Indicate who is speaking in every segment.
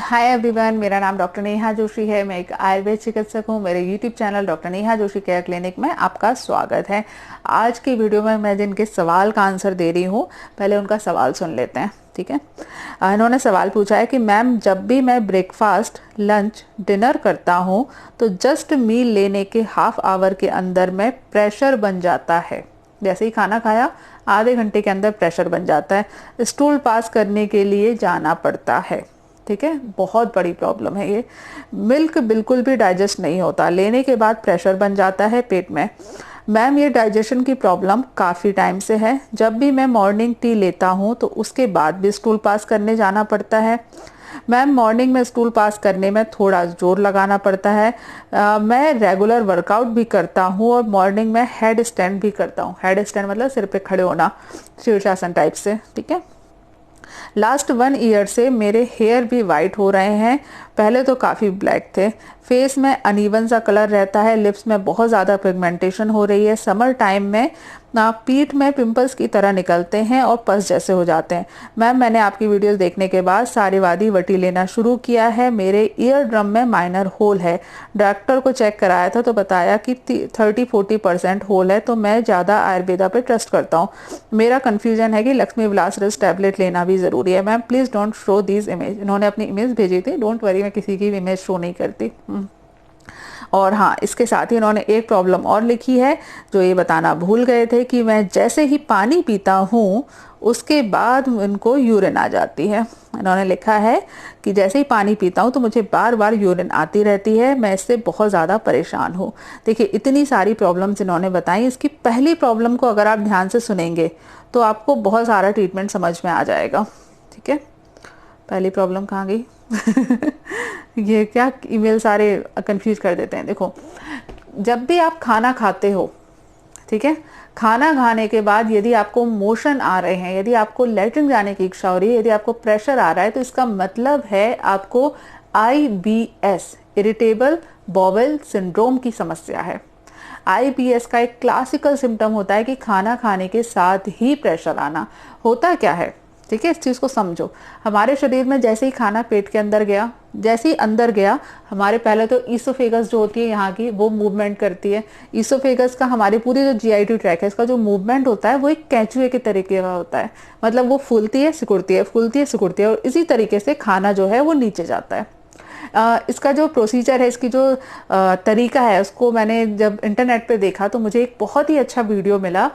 Speaker 1: Hi everyone, मेरा नाम doctor Neha Joshi है। मैं एक आयुर्वेद चिकित्सक हूँ। मेरे YouTube channel doctor Neha Joshi care clinic में आपका स्वागत है। आज की वीडियो में मैं जिनके सवाल का आंसर दे रही हूँ, पहले उनका सवाल सुन लेते हैं। ठीक है। इन्होंने सवाल पूछा है कि मैम, जब भी मैं ब्रेकफास्ट, लंच, डिनर करता हूँ तो जस्ट मील लेने के हाफ आवर के अंदर में प्रेशर बन जाता है। जैसे ही खाना खाया आधे घंटे के अंदर प्रेशर बन जाता है। स्टूल पास करने के लिए जाना पड़ता है। ठीक है, बहुत बड़ी प्रॉब्लम है ये। मिल्क बिल्कुल भी डाइजेस्ट नहीं होता, लेने के बाद प्रेशर बन जाता है पेट में। मैम, ये डाइजेशन की प्रॉब्लम काफ़ी टाइम से है। जब भी मैं मॉर्निंग टी लेता हूँ तो उसके बाद भी स्टूल पास करने जाना पड़ता है। मैम, मॉर्निंग में स्टूल पास करने में थोड़ा जोर लगाना पड़ता है। मैं रेगुलर वर्कआउट भी करता हूँ और मॉर्निंग में हेड स्टैंड भी करता हूँ। हेड स्टैंड मतलब सिर पे खड़े होना, शीर्षासन टाइप से। ठीक है। लास्ट 1 ईयर से मेरे हेयर भी वाइट हो रहे हैं। पहले तो काफ़ी ब्लैक थे। फेस में अनइवन सा कलर रहता है। लिप्स में बहुत ज़्यादा पिगमेंटेशन हो रही है। समर टाइम में पीठ में पिंपल्स की तरह निकलते हैं और पस जैसे हो जाते हैं। मैम, मैंने आपकी वीडियोस देखने के बाद सारीवादी वटी लेना शुरू किया है। मेरे ईयर ड्रम में माइनर होल है। डॉक्टर को चेक कराया था तो बताया कि 30-40% होल है। तो मैं ज़्यादा आयुर्वेदा पे ट्रस्ट करता हूँ। मेरा कन्फ्यूजन है कि लक्ष्मी विलास रस टैबलेट लेना भी ज़रूरी है। Ma'am, please don't show these image. इन्होंने अपनी इमेज भेजी थी। डोंट वरी, मैं किसी की भी इमेज शो नहीं करती। और हाँ, इसके साथ ही इन्होंने एक प्रॉब्लम और लिखी है जो ये बताना भूल गए थे कि मैं जैसे ही पानी पीता हूँ उसके बाद इनको यूरिन आ जाती है। इन्होंने लिखा है कि जैसे ही पानी पीता हूँ तो मुझे बार बार यूरिन आती रहती है। मैं इससे बहुत ज़्यादा परेशान हूँ। देखिए, इतनी सारी प्रॉब्लम्स इन्होंने बताई। इसकी पहली प्रॉब्लम को अगर आप ध्यान से सुनेंगे तो आपको बहुत सारा ट्रीटमेंट समझ में आ जाएगा। ठीक है। पहली प्रॉब्लम कहाँ गई? ये क्या ईमेल सारे कंफ्यूज कर देते हैं। देखो, जब भी आप खाना खाते हो, ठीक है, खाना खाने के बाद यदि आपको मोशन आ रहे हैं, यदि आपको लैट्रिन जाने की इच्छा हो रही है, यदि आपको प्रेशर आ रहा है, तो इसका मतलब है आपको IBS, इरिटेबल बॉवेल सिंड्रोम की समस्या है। IBS का एक क्लासिकल सिम्टम होता है कि खाना खाने के साथ ही प्रेशर आना। होता क्या है, ठीक है, इस चीज़ को समझो। हमारे शरीर में जैसे ही खाना पेट के अंदर गया, जैसे ही अंदर गया, हमारे पहले तो ईसोफेगस जो होती है यहाँ की, वो मूवमेंट करती है। ईसोफेगस का हमारी पूरी जो GI-T ट्रैक है, इसका जो मूवमेंट होता है वो एक कैचुए के तरीके का होता है। मतलब वो फूलती है, सिकुड़ती है, फूलती है, सिकुड़ती है, और इसी तरीके से खाना जो है वो नीचे जाता है। इसका जो प्रोसीजर है, इसकी जो तरीका है, उसको मैंने जब इंटरनेट पे देखा तो मुझे एक बहुत ही अच्छा वीडियो मिला।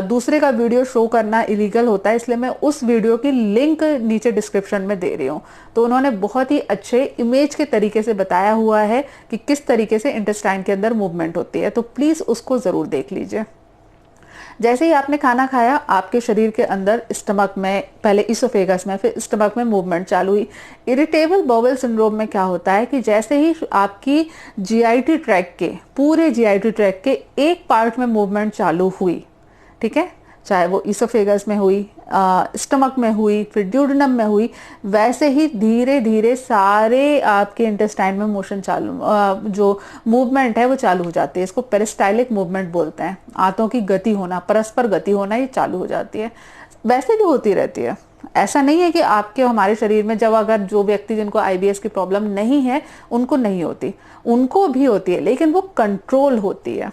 Speaker 1: दूसरे का वीडियो शो करना इलीगल होता है, इसलिए मैं उस वीडियो की लिंक नीचे डिस्क्रिप्शन में दे रही हूँ। तो उन्होंने बहुत ही अच्छे इमेज के तरीके से बताया हुआ है कि किस तरीके से इंटेस्टाइन के अंदर मूवमेंट होती है। तो प्लीज़ उसको ज़रूर देख लीजिए। जैसे ही आपने खाना खाया, आपके शरीर के अंदर स्टमक में, पहले इसोफेगस में, फिर स्टमक में मूवमेंट चालू हुई। इरिटेबल बॉवेल सिंड्रोम में क्या होता है कि जैसे ही आपकी GI-T ट्रैक के, पूरे GI-T ट्रैक के एक पार्ट में मूवमेंट चालू हुई, ठीक है, चाहे वो इसोफेगस में हुई, स्टमक में हुई, फिर ड्यूडेनम में हुई, वैसे ही धीरे धीरे सारे आपके इंटेस्टाइन में मोशन चालू, जो मूवमेंट है वो चालू हो जाती है। इसको पेरिस्टाइलिक मूवमेंट बोलते हैं। आंतों की गति होना, परस्पर गति होना, ये चालू हो जाती है। वैसे भी होती रहती है। ऐसा नहीं है कि आपके हमारे शरीर में, जब अगर जो व्यक्ति जिनको IBS की प्रॉब्लम नहीं है उनको नहीं होती, उनको भी होती है, लेकिन वो कंट्रोल होती है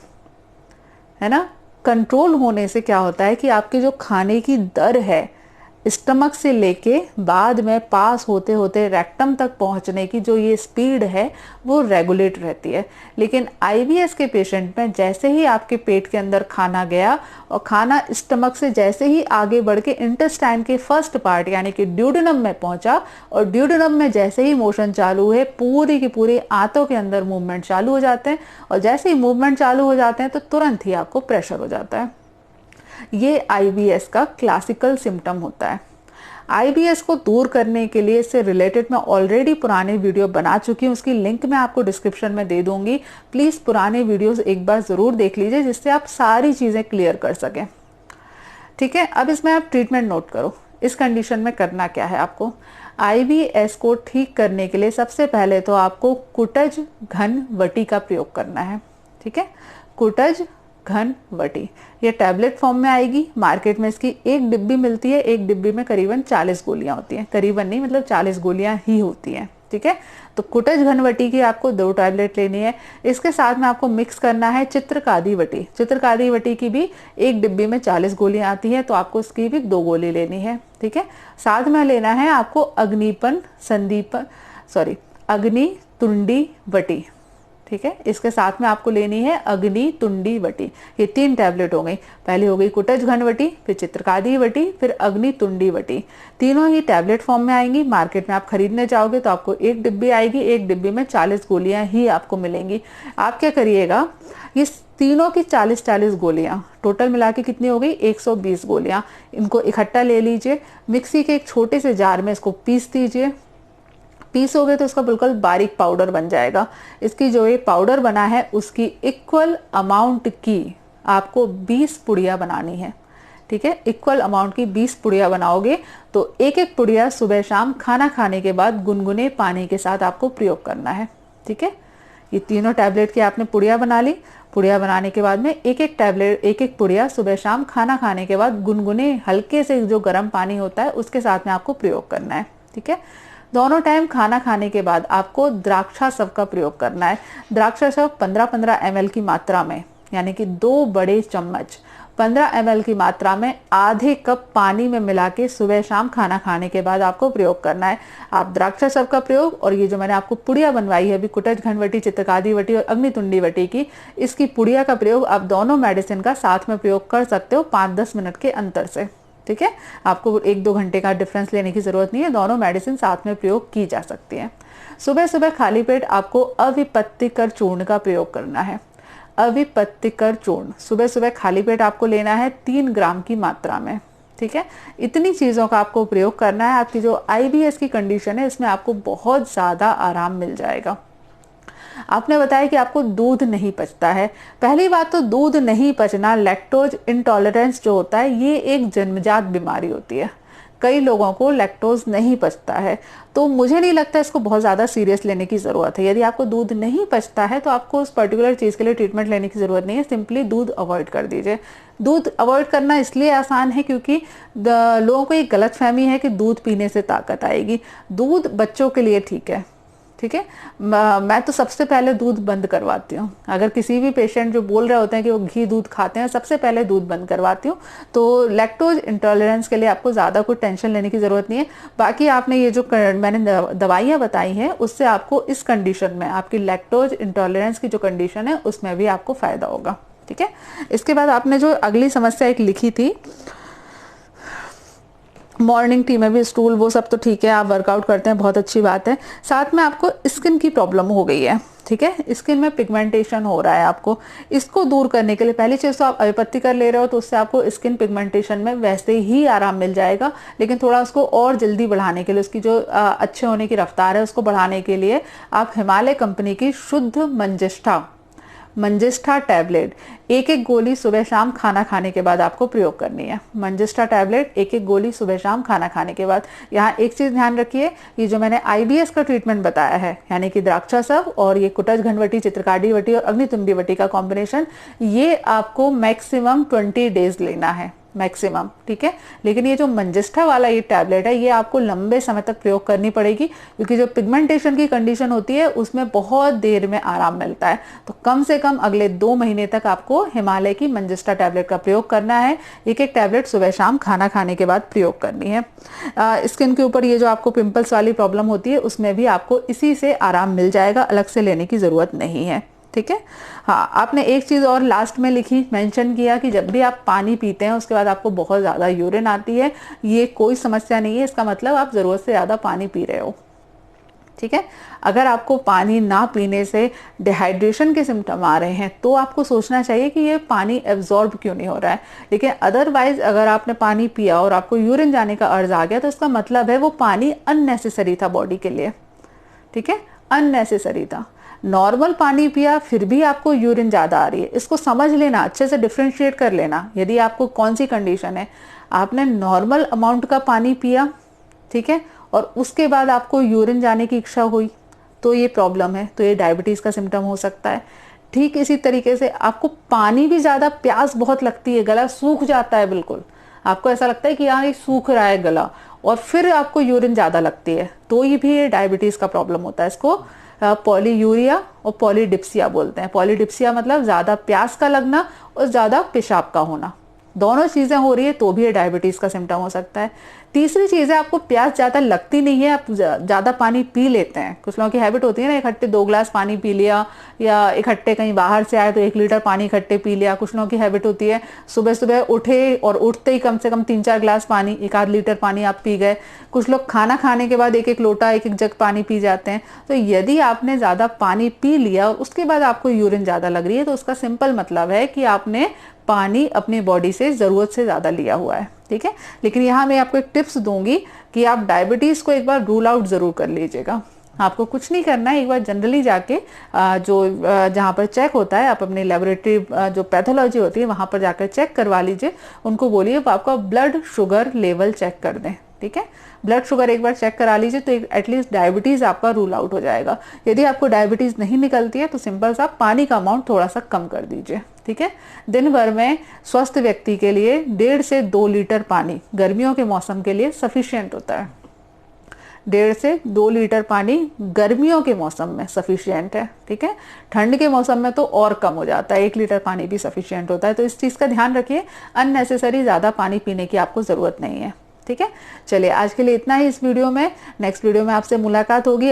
Speaker 1: ना। कंट्रोल होने से क्या होता है कि आपके जो खाने की दर है, स्टमक से लेके बाद में पास होते होते रेक्टम तक पहुंचने की जो ये स्पीड है, वो रेगुलेट रहती है। लेकिन IBS के पेशेंट में जैसे ही आपके पेट के अंदर खाना गया और खाना स्टमक से जैसे ही आगे बढ़ के इंटेस्टाइन के फर्स्ट पार्ट यानी कि ड्यूडेनम में पहुंचा, और ड्यूडेनम में जैसे ही मोशन चालू है, पूरी की पूरी आंतों के अंदर मूवमेंट चालू हो जाते हैं। और जैसे ही मूवमेंट चालू हो जाते हैं तो तुरंत ही आपको प्रेशर हो जाता है। ये IBS का क्लासिकल सिम्टम होता है। IBS को दूर करने के लिए, इससे रिलेटेड मैं ऑलरेडी पुराने वीडियो बना चुकी हूँ, उसकी लिंक मैं आपको डिस्क्रिप्शन में दे दूंगी। प्लीज़ पुराने वीडियोस एक बार ज़रूर देख लीजिए, जिससे आप सारी चीज़ें क्लियर कर सकें। ठीक है। अब इसमें आप ट्रीटमेंट नोट करो। इस कंडीशन में करना क्या है आपको? IBS को ठीक करने के लिए सबसे पहले तो आपको कुटज घन वटी का प्रयोग करना है। ठीक है। कुटज घन वटी, ये टैबलेट फॉर्म में आएगी। मार्केट में इसकी एक डिब्बी मिलती है। एक डिब्बी में करीबन 40 गोलियां होती हैं। करीबन नहीं, मतलब 40 गोलियां ही होती हैं। ठीक है। तो कुटज घनवटी की आपको 2 टैबलेट लेनी है। इसके साथ में आपको मिक्स करना है चित्रकादी वटी। चित्रकादी वटी की भी एक डिब्बी में 40 गोलियां आती है, तो आपको उसकी भी 2 गोली लेनी है, ठीक है। साथ में लेना है आपको अग्नि तुंडी वटी, ठीक है। इसके साथ में आपको लेनी है अग्नि तुंडी वटी। ये 3 टैबलेट हो गई। पहली हो गई कुटज घनवटी, फिर चित्रकादी वटी, फिर अग्नि तुंडी वटी। तीनों ही टैबलेट फॉर्म में आएंगी। मार्केट में आप खरीदने जाओगे तो आपको एक डिब्बी आएगी, एक डिब्बी में 40 गोलियां ही आपको मिलेंगी। आप क्या करिएगा, ये तीनों की 40-40 गोलियां टोटल मिला के कितनी हो गई, 120 गोलियां। इनको इकट्ठा ले लीजिए, मिक्सी के एक छोटे से जार में इसको पीस दीजिए। पीसोगे तो इसका बिल्कुल बारीक पाउडर बन जाएगा। इसकी जो ये पाउडर बना है उसकी इक्वल अमाउंट की आपको 20 पुड़िया बनानी है, ठीक है। इक्वल अमाउंट की 20 पुड़िया बनाओगे तो एक एक पुड़िया सुबह शाम खाना खाने के बाद गुनगुने पानी के साथ आपको प्रयोग करना है, ठीक है। ये तीनों टैबलेट की आपने पुड़िया बना ली। पुड़िया बनाने के बाद में एक एक पुड़िया सुबह शाम खाना खाने के बाद गुनगुने हल्के से जो गर्म पानी होता है उसके साथ में आपको प्रयोग करना है, ठीक है। दोनों टाइम खाना खाने के बाद आपको द्राक्षासव का प्रयोग करना है। द्राक्षासव 15-15 ml की मात्रा में, यानी कि 2 बड़े चम्मच 15 ml की मात्रा में आधे कप पानी में मिला के सुबह शाम खाना खाने के बाद आपको प्रयोग करना है। आप द्राक्षासव का प्रयोग और ये जो मैंने आपको पुड़िया बनवाई है अभी कुटज घनवटी, चित्रकादी वटी और अग्नि तुंडी वटी की, इसकी पुड़िया का प्रयोग आप दोनों मेडिसिन का साथ में प्रयोग कर सकते हो 5-10 मिनट के अंतर से, ठीक है। आपको 1-2 घंटे का डिफरेंस लेने की जरूरत नहीं है, दोनों मेडिसिन साथ में प्रयोग की जा सकती है। सुबह सुबह खाली पेट आपको अविपत्तिकर चूर्ण का प्रयोग करना है। अविपत्तिकर चूर्ण सुबह सुबह खाली पेट आपको लेना है 3 ग्राम की मात्रा में, ठीक है। इतनी चीजों का आपको प्रयोग करना है। आपकी जो IBS की कंडीशन है इसमें आपको बहुत ज्यादा आराम मिल जाएगा। आपने बताया कि आपको दूध नहीं पचता है। पहली बात तो दूध नहीं पचना, लैक्टोज इंटॉलरेंस जो होता है ये एक जन्मजात बीमारी होती है। कई लोगों को लैक्टोज नहीं पचता है, तो मुझे नहीं लगता इसको बहुत ज़्यादा सीरियस लेने की ज़रूरत है। यदि आपको दूध नहीं पचता है तो आपको उस पर्टिकुलर चीज़ के लिए ट्रीटमेंट लेने की ज़रूरत नहीं है, सिंपली दूध अवॉइड कर दीजिए। दूध अवॉइड करना इसलिए आसान है क्योंकि लोगों को एक गलतफहमी है कि दूध पीने से ताकत आएगी। दूध बच्चों के लिए ठीक है, ठीक है। मैं तो सबसे पहले दूध बंद करवाती हूँ। अगर किसी भी पेशेंट जो बोल रहे होते हैं कि वो घी दूध खाते हैं, सबसे पहले दूध बंद करवाती हूँ। तो लैक्टोज इंटॉलरेंस के लिए आपको ज़्यादा कोई टेंशन लेने की ज़रूरत नहीं है। बाकी आपने ये जो मैंने दवाइयाँ बताई हैं उससे आपको इस कंडीशन में, आपकी लैक्टोज इंटॉलरेंस की जो कंडीशन है उसमें भी आपको फ़ायदा होगा, ठीक है। इसके बाद आपने जो अगली समस्या एक लिखी थी, मॉर्निंग टी में भी स्टूल, वो सब तो ठीक है, आप वर्कआउट करते हैं, बहुत अच्छी बात है। साथ में आपको स्किन की प्रॉब्लम हो गई है, ठीक है। स्किन में पिगमेंटेशन हो रहा है आपको। इसको दूर करने के लिए पहली चीज़ तो आप अविपत्ति कर ले रहे हो तो उससे आपको स्किन पिगमेंटेशन में वैसे ही आराम मिल जाएगा, लेकिन थोड़ा उसको और जल्दी बढ़ाने के लिए, उसकी जो अच्छे होने की रफ्तार है उसको बढ़ाने के लिए आप हिमालय कंपनी की शुद्ध मंजिष्ठा टैबलेट एक एक गोली सुबह शाम खाना खाने के बाद आपको प्रयोग करनी है। मंजिष्ठा टैबलेट एक एक गोली सुबह शाम खाना खाने के बाद। यहाँ एक चीज ध्यान रखिए, ये जो मैंने IBS का ट्रीटमेंट बताया है, यानी कि द्राक्षासव और ये कुटज घनवटी, चित्रकादी वटी और अग्नि तुंडी वटी का कॉम्बिनेशन, ये आपको मैक्सिमम 20 डेज लेना है, मैक्सिमम, ठीक है। लेकिन ये जो मंजिष्ठा वाला ये टैबलेट है ये आपको लंबे समय तक प्रयोग करनी पड़ेगी, क्योंकि जो पिगमेंटेशन की कंडीशन होती है उसमें बहुत देर में आराम मिलता है। तो कम से कम अगले 2 महीने तक आपको हिमालय की मंजिष्ठा टैबलेट का प्रयोग करना है। एक एक टैबलेट सुबह शाम खाना खाने के बाद प्रयोग करनी है। स्किन के ऊपर ये जो आपको पिंपल्स वाली प्रॉब्लम होती है उसमें भी आपको इसी से आराम मिल जाएगा, अलग से लेने की जरूरत नहीं है, ठीक है। हाँ, आपने एक चीज और लास्ट में लिखी, मेंशन किया कि जब भी आप पानी पीते हैं उसके बाद आपको बहुत ज्यादा यूरिन आती है। ये कोई समस्या नहीं है, इसका मतलब आप जरूरत से ज्यादा पानी पी रहे हो, ठीक है। अगर आपको पानी ना पीने से डिहाइड्रेशन के सिम्टम आ रहे हैं तो आपको सोचना चाहिए कि ये पानी एब्जॉर्ब क्यों नहीं हो रहा है। लेकिन अदरवाइज अगर आपने पानी पिया और आपको यूरिन जाने का अर्ज आ गया तो इसका मतलब है वो पानी अननेसेसरी था बॉडी के लिए, ठीक है, अननेसेसरी था। नॉर्मल पानी पिया फिर भी आपको यूरिन ज्यादा आ रही है, इसको समझ लेना, अच्छे से डिफ्रेंशिएट कर लेना। यदि आपको कौन सी कंडीशन है, आपने नॉर्मल अमाउंट का पानी पिया, ठीक है, और उसके बाद आपको यूरिन जाने की इच्छा हुई तो ये प्रॉब्लम है, तो ये डायबिटीज का सिम्टम हो सकता है। ठीक इसी तरीके से आपको पानी भी ज्यादा, प्यास बहुत लगती है, गला सूख जाता है बिल्कुल, आपको ऐसा लगता है कि यार ये सूख रहा है गला, और फिर आपको यूरिन ज़्यादा लगती है, तो ये भी ये डायबिटीज़ का प्रॉब्लम होता है। इसको पॉलीयूरिया और पॉलीडिप्सिया बोलते हैं। पॉलीडिप्सिया मतलब ज़्यादा प्यास का लगना और ज़्यादा पेशाब का होना, दोनों चीज़ें हो रही है तो भी ये डायबिटीज़ का सिम्टम हो सकता है। तीसरी चीज़ है, आपको प्यास ज़्यादा लगती नहीं है, आप ज़्यादा पानी पी लेते हैं। कुछ लोगों की हैबिट होती है ना, इकट्ठे 2 गिलास पानी पी लिया, या इकट्ठे कहीं बाहर से आए तो 1 लीटर पानी इकट्ठे पी लिया। कुछ लोगों की हैबिट होती है सुबह सुबह उठे और उठते ही कम से कम 3-4 गिलास पानी, 1 लीटर पानी आप पी गए। कुछ लोग खाना खाने के बाद 1-1 लोटा 1-1 जग पानी पी जाते हैं। तो यदि आपने ज़्यादा पानी पी लिया और उसके बाद आपको यूरिन ज़्यादा लग रही है, तो उसका सिंपल मतलब है कि आपने पानी अपनी बॉडी से ज़रूरत से ज़्यादा लिया हुआ है, ठीक है। लेकिन यहाँ मैं आपको एक टिप्स दूंगी कि आप डायबिटीज़ को एक बार रूल आउट ज़रूर कर लीजिएगा। आपको कुछ नहीं करना है, एक बार जनरली जाके जहाँ पर चेक होता है, आप अपनी लेबोरेटरी जो पैथोलॉजी होती है वहाँ पर जाकर चेक करवा लीजिए। उनको बोलिए वो आपका ब्लड शुगर लेवल चेक कर दें, ठीक है। ब्लड शुगर एक बार चेक करा लीजिए तो एटलीस्ट डायबिटीज़ आपका रूल आउट हो जाएगा। यदि आपको डायबिटीज़ नहीं निकलती है तो सिंपल सा पानी का अमाउंट थोड़ा सा कम कर दीजिए, ठीक है। दिन भर में स्वस्थ व्यक्ति के लिए 1.5 से 2 लीटर पानी गर्मियों के मौसम के लिए सफिशिएंट होता है। 1.5 से 2 लीटर पानी गर्मियों के मौसम में सफिशिएंट है, ठीक है। ठंड के मौसम में तो और कम हो जाता है, 1 लीटर पानी भी सफिशिएंट होता है। तो इस चीज़ का ध्यान रखिए, अननेसेसरी ज़्यादा पानी पीने की आपको ज़रूरत नहीं है, ठीक है। चलिए आज के लिए इतना ही इस वीडियो में। नेक्स्ट वीडियो में आपसे मुलाकात होगी।